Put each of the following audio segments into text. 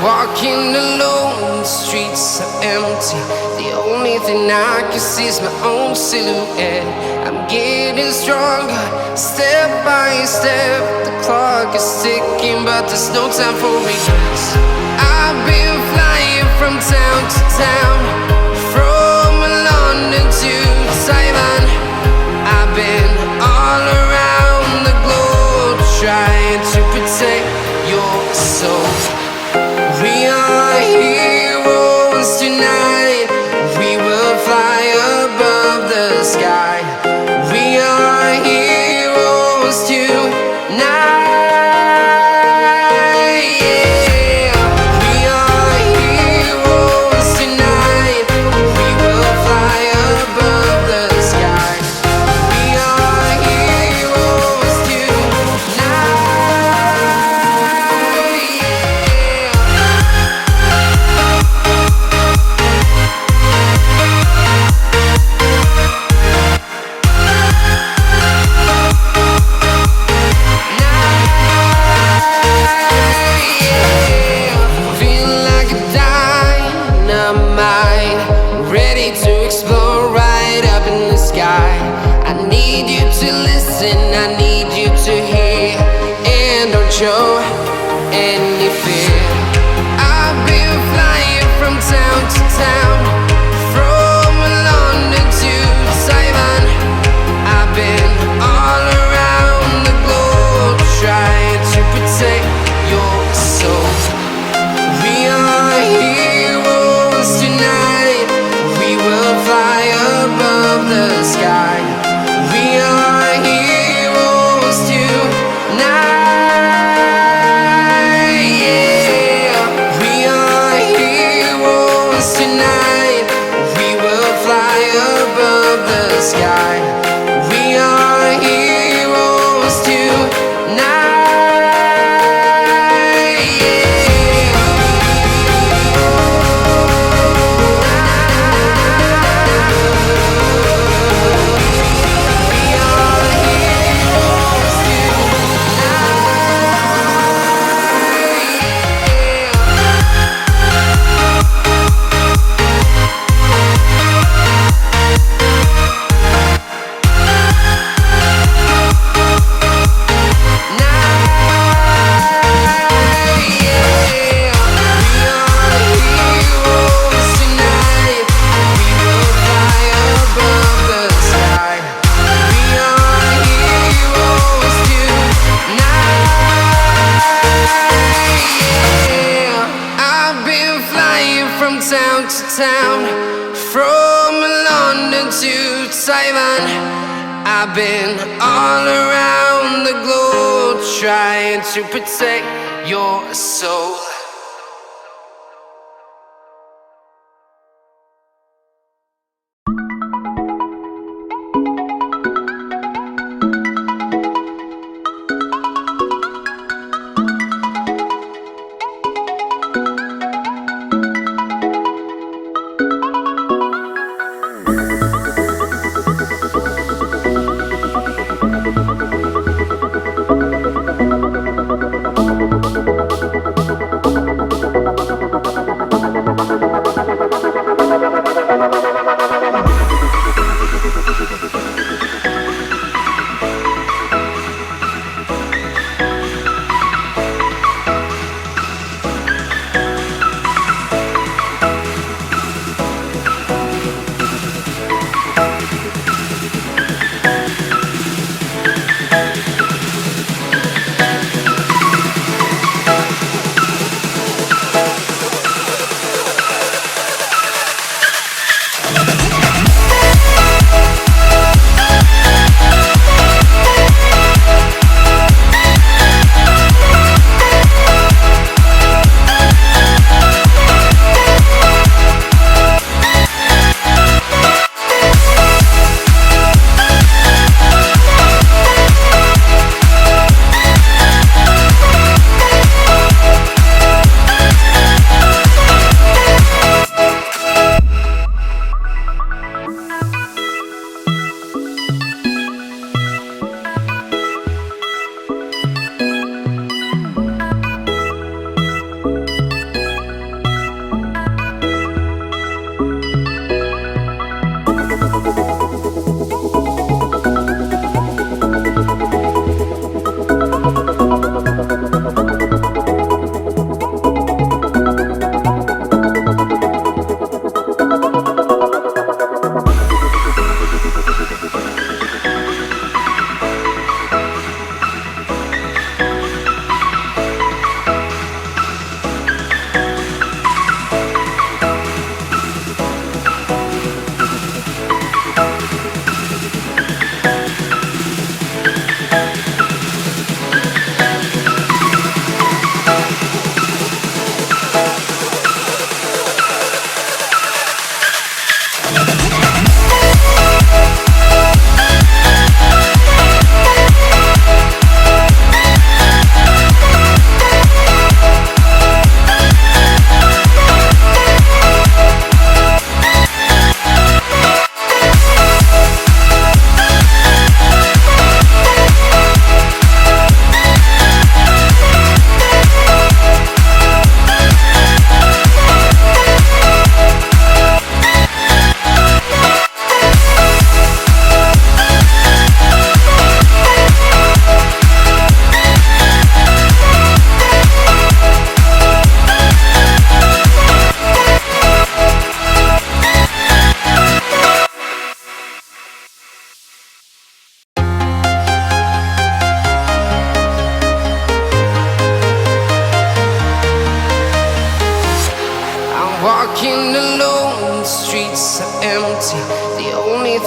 Walking alone, the streets are empty. The only thing I can see is my own silhouette. I'm getting stronger, step by step. The clock is ticking, but there's no time for regrets. I've been flying from town to town, from London to Taiwan. I've been all around the globe, trying to protect your soul. We are heroes tonight. We will fly above the sky. We are heroes tonight. Yeah. We are heroes tonight. We will fly above the sky. We are heroes tonight. I need you to hear and don't show any fear. I've been flying from town to town, from London to Taiwan. I've been all around the globe, trying to protect your soul. We are heroes tonight. We will fly above the sky. We are heroes tonight. Yeah. We are heroes tonight. We will fly above the sky. We are heroes tonight. Town to town, from London to Taiwan. I've been all around the globe, trying to protect your soul.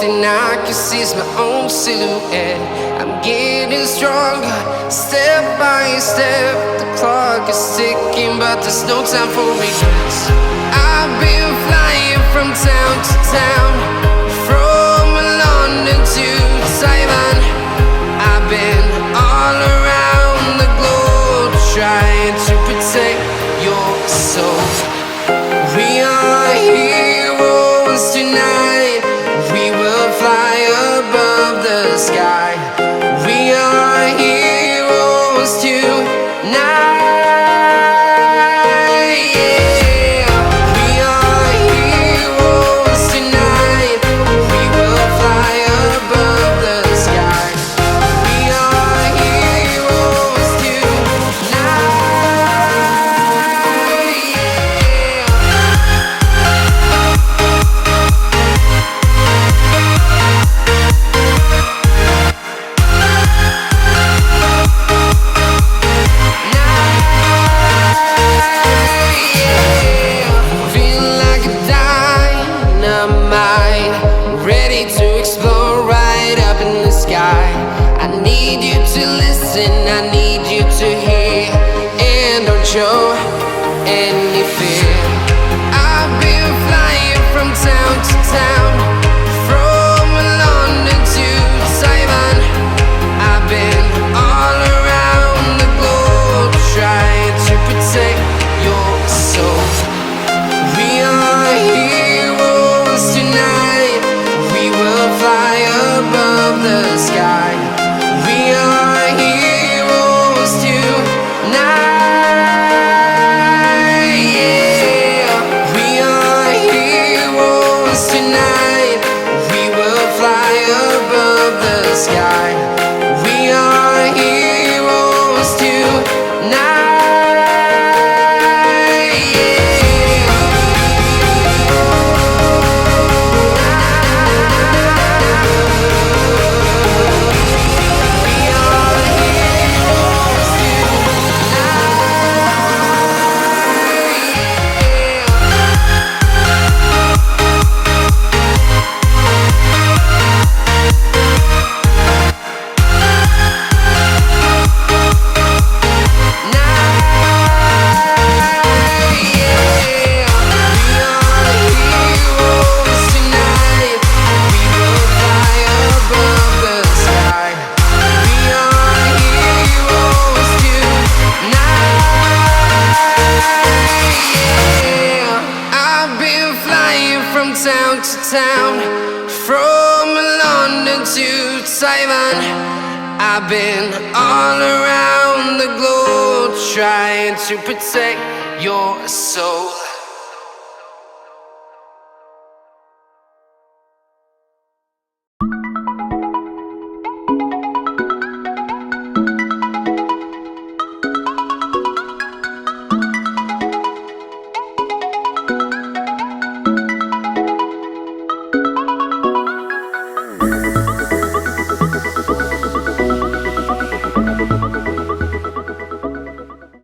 thing I can see is my own silhouette. I'm getting stronger, step by step. The clock is ticking, but there's no time for regrets. I've been flying from town to town, from London to Taiwan. I've been all around the globe, trying to protect your soul. We are heroes tonight. We will fly above the sky. We are heroes tonight. Yeah. We are heroes tonight. We will fly above the sky. We are heroes tonight. I need you to hear and don't show any fear. I've been flying from town to town, from London to Taiwan. I've been all around the globe, trying to protect your soul. We are heroes tonight. We will fly above the sky. We are heroes tonight. Yeah. We are heroes tonight. We will fly above the sky. We are heroes tonight. Town to town, from London to Taiwan. I've been all around the globe, trying to protect your soul.